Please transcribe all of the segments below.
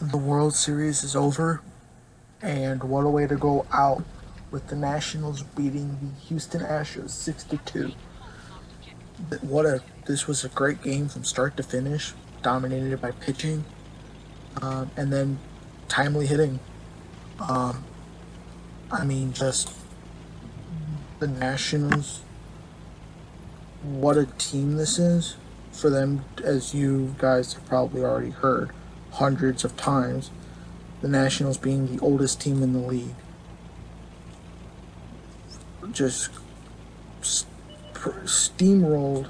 The World Series is over, and what a way to go out with the Nationals beating the Houston Astros 6-2. This was a great game from start to finish, dominated by pitching, and then timely hitting. Um, just the Nationals. What a team this is for them, as you guys have probably already heard hundreds of times. The Nationals being the oldest team in the league, just steamrolled.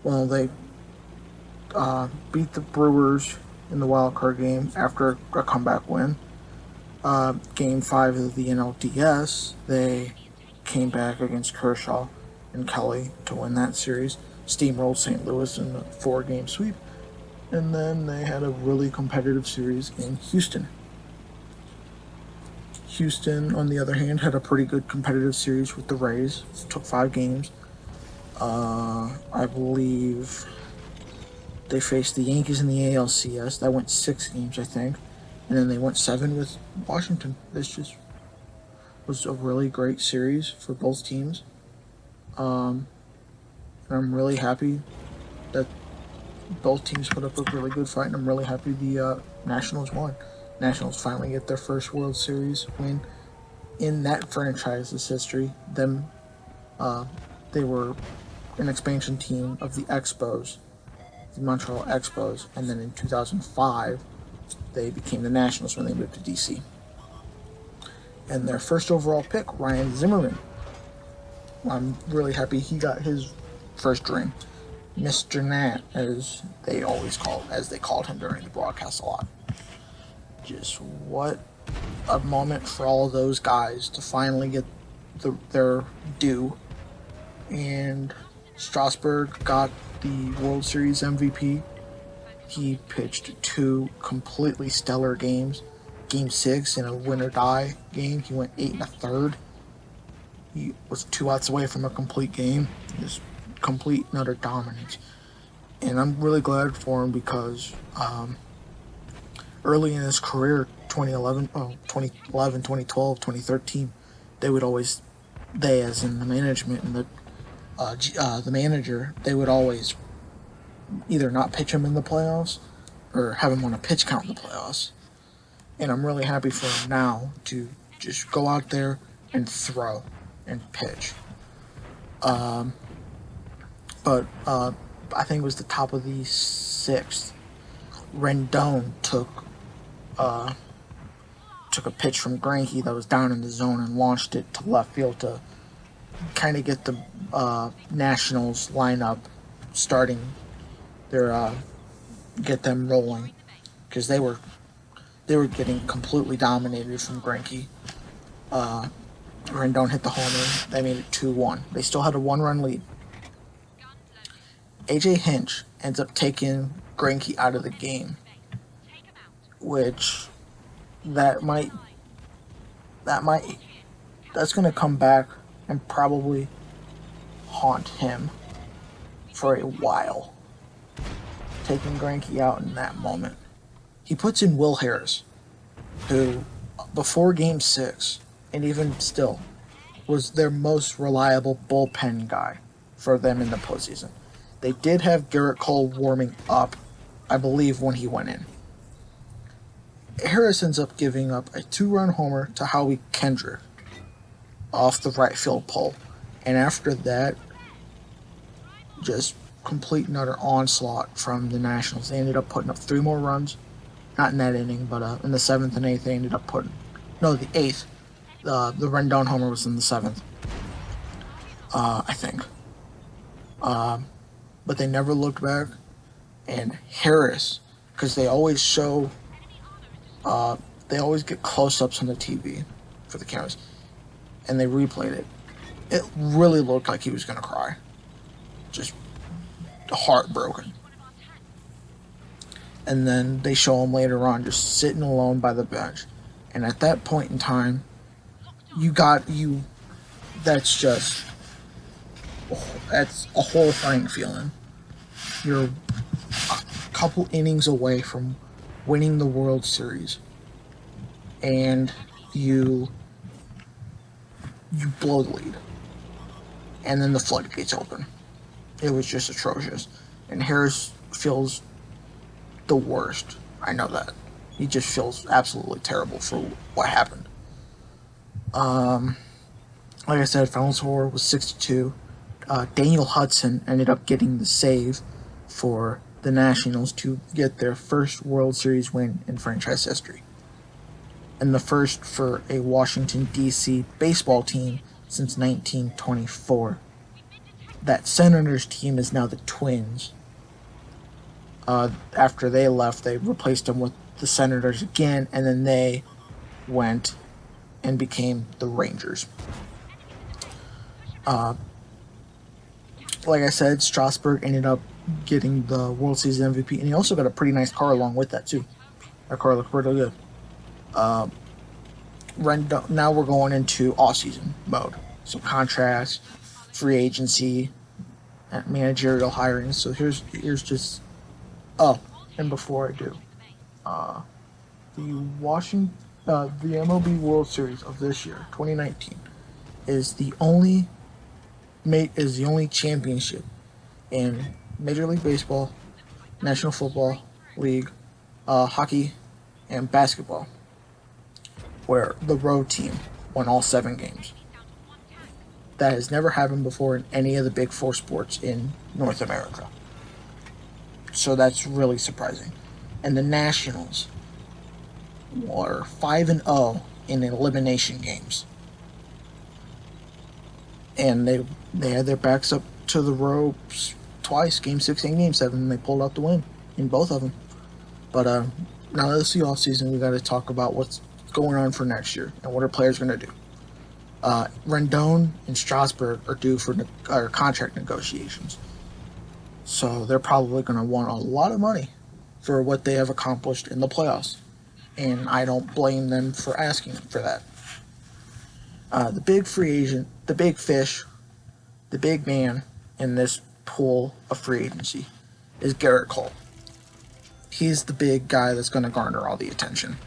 Well, they beat the Brewers in the wild card game after a comeback win. Game 5 of the NLDS, they came back against Kershaw and Kelly to win that series. Steamrolled St. Louis in a 4-game sweep. And then they had a really competitive series in Houston. Houston, on the other hand, had a pretty good competitive series with the Rays. It took 5 games. I believe they faced the Yankees in the ALCS. That went 6 games, I think. And then they went 7 with Washington. This just was a really great series for both teams. And I'm really happy that both teams put up a really good fight, and I'm really happy the Nationals won. Nationals finally get their first World Series win in that franchise's history. They were an expansion team of the Expos, the Montreal Expos, and then in 2005, they became the Nationals when they moved to DC. And their first overall pick, Ryan Zimmerman. I'm really happy he got his first ring. Mr. Nat, as they called him during the broadcast a lot. Just what a moment for all of those guys to finally get their due. And Strasburg got the World Series MVP. He pitched 2 completely stellar games. Game 6 in a win-or-die game, he went 8 1/3. He was 2 outs away from a complete game. Just complete and utter dominance. And I'm really glad for him because early in his career, 2012, 2013, they as in the management and the manager, they would always either not pitch him in the playoffs or have him on a pitch count in the playoffs. And I'm really happy for him now to just go out there and throw and pitch. But I think it was the top of the 6th. Rendon took a pitch from Greinke that was down in the zone and launched it to left field to kind of get the Nationals lineup starting get them rolling, because they were getting completely dominated from Greinke. Rendon hit the homer. They made it 2-1. They still had a 1-run lead. AJ Hinch ends up taking Greinke out of the game, which that's going to come back and probably haunt him for a while. Taking Greinke out in that moment. He puts in Will Harris, who before Game 6, and even still, was their most reliable bullpen guy for them in the postseason. They did have Gerrit Cole warming up, I believe, when he went in. Harris ends up giving up a 2-run homer to Howie Kendrick off the right field pole. And after that, just complete and utter onslaught from the Nationals. They ended up putting up 3 more runs. Not in that inning, but in the 7th and 8th, they ended up the 8th. The Rendon homer was in the 7th, I think. But they never looked back. And Harris, because they always get close-ups on the TV for the cameras, and they replayed it. It really looked like he was going to cry. Just heartbroken. And then they show him later on just sitting alone by the bench. And at that point in time, that's a horrifying feeling. You're a couple innings away from winning the World Series, and you blow the lead, and then the floodgates open. It was just atrocious, and Harris feels the worst. I know that. He just feels absolutely terrible for what happened. Like I said, final score was 6-2. Daniel Hudson ended up getting the save for the Nationals to get their first World Series win in franchise history, and the first for a Washington, D.C. baseball team since 1924. That Senators team is now the Twins. After they left, they replaced them with the Senators again, and then they went and became the Rangers. Like I said, Strasburg ended up getting the World Series MVP, and he also got a pretty nice car along with that too. That car looked pretty good. Now we're going into offseason mode, so contracts, free agency, and managerial hiring. So here's just and before I do, the MLB World Series of this year, 2019, is the only championship in Major League Baseball, National Football League, hockey, and basketball, where the road team won all 7 games. That has never happened before in any of the big 4 sports in North America. So that's really surprising. And the Nationals were 5-0 in elimination games. And they had their backs up to the ropes twice, Game 6 and Game 7, and they pulled out the win in both of them. But now that it's the offseason, we got to talk about what's going on for next year and what our players going to do. Rendon and Strasburg are due for contract negotiations. So they're probably going to want a lot of money for what they have accomplished in the playoffs. And I don't blame them for asking for that. The big free agent, the big fish, the big man in this pool of free agency is Gerrit Cole. He's the big guy that's going to garner all the attention.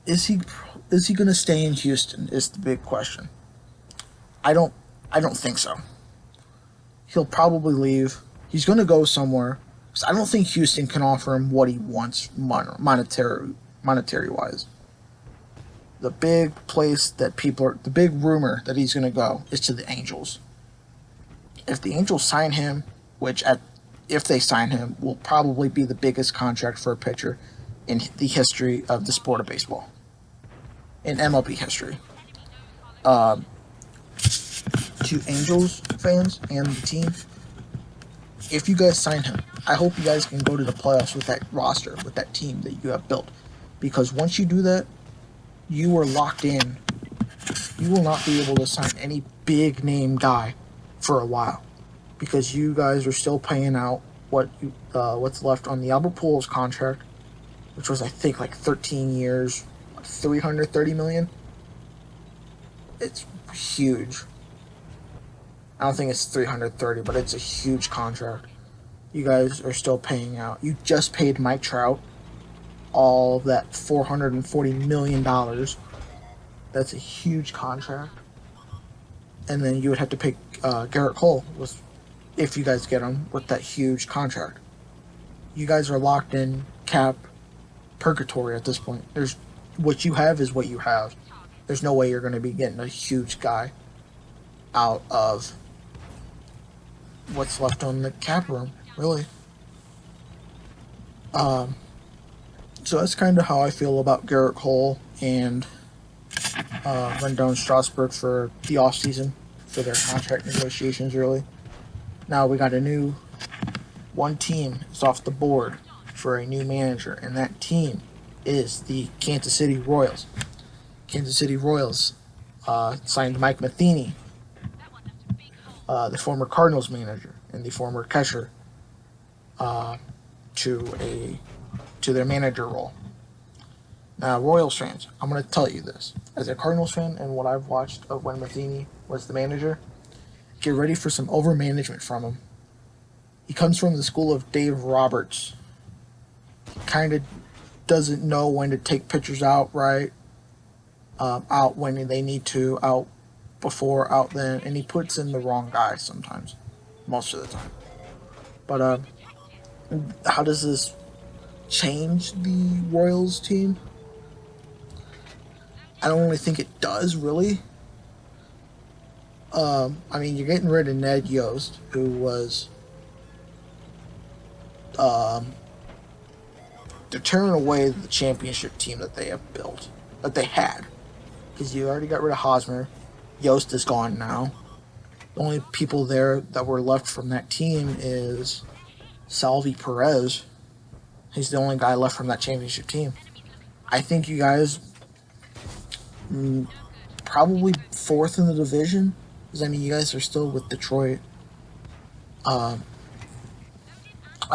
Is he going to stay in Houston is the big question. I don't think so. He'll probably leave. He's going to go somewhere. I don't think Houston can offer him what he wants monetary wise. The big place that the big rumor that he's going to go is to the Angels. If the Angels sign him, if they sign him, will probably be the biggest contract for a pitcher in the history of the sport of baseball, in MLB history. To Angels fans and the team, if you guys sign him, I hope you guys can go to the playoffs with that roster, with that team that you have built. Because once you do that, you are locked in. You will not be able to sign any big name guy for a while, because you guys are still paying out what's left on the Albert Pujols contract, which was, I think, like 13 years, $330 million. It's huge. I don't think it's 330, but it's a huge contract. You guys are still paying out. You just paid Mike Trout all of that $440 million. That's a huge contract. And then you would have to pay Gerrit Cole, if you guys get him, with that huge contract. You guys are locked in cap purgatory at this point. What you have is what you have. There's no way you're going to be getting a huge guy out of what's left on the cap room, really. So that's kind of how I feel about Gerrit Cole and Rendon Strasburg for the offseason, for their contract negotiations, really. Now we got one team is off the board for a new manager, and that team is the Kansas City Royals. Kansas City Royals signed Mike Matheny, the former Cardinals manager and the former catcher, to their manager role. Now, Royals fans, I'm going to tell you this. As a Cardinals fan and what I've watched of when Matheny was the manager, get ready for some overmanagement from him. He comes from the school of Dave Roberts, kind of doesn't know when to take pitchers out right, out when they need to, out before, out then, and he puts in the wrong guy sometimes, most of the time. But how does this change the Royals team? I don't really think it does, really. I mean, you're getting rid of Ned Yost, who was they're turning away the championship team that they have built, that they had, because you already got rid of Hosmer. Yost is gone now. The only people there that were left from that team is Salvi Perez. He's the only guy left from that championship team. I think you guys probably fourth in the division, because I mean you guys are still with Detroit. I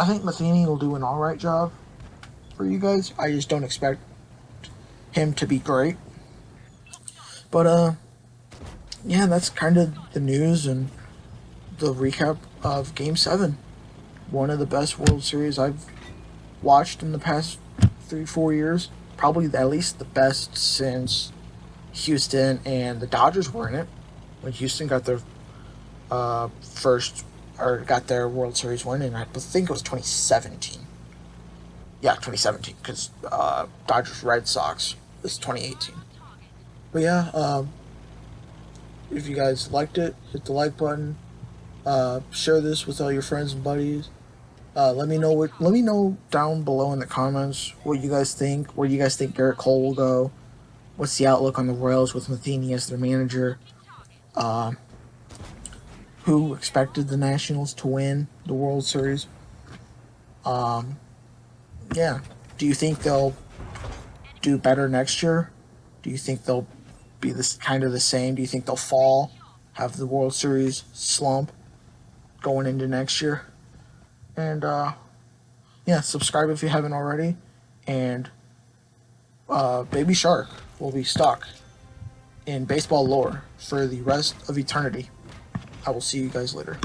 think Matheny will do an alright job for you guys. I just don't expect him to be great. But yeah, that's kind of the news and the recap of Game 7. One of the best World Series I've watched in the past 3-4 years. Probably at least the best since Houston and the Dodgers were in it. When Houston got their got their World Series win, and I think it was 2017. Yeah, 2017, because Dodgers Red Sox is 2018. But yeah, if you guys liked it, hit the like button. Share this with all your friends and buddies. Let me know down below in the comments what you guys think. Where you guys think Gerrit Cole will go? What's the outlook on the Royals with Matheny as their manager? Who expected the Nationals to win the World Series? Yeah. Do you think they'll do better next year? Do you think they'll be this kind of the same? Do you think they'll fall, have the World Series slump going into next year? And yeah, subscribe if you haven't already. And Baby Shark will be stuck in baseball lore for the rest of eternity. I will see you guys later.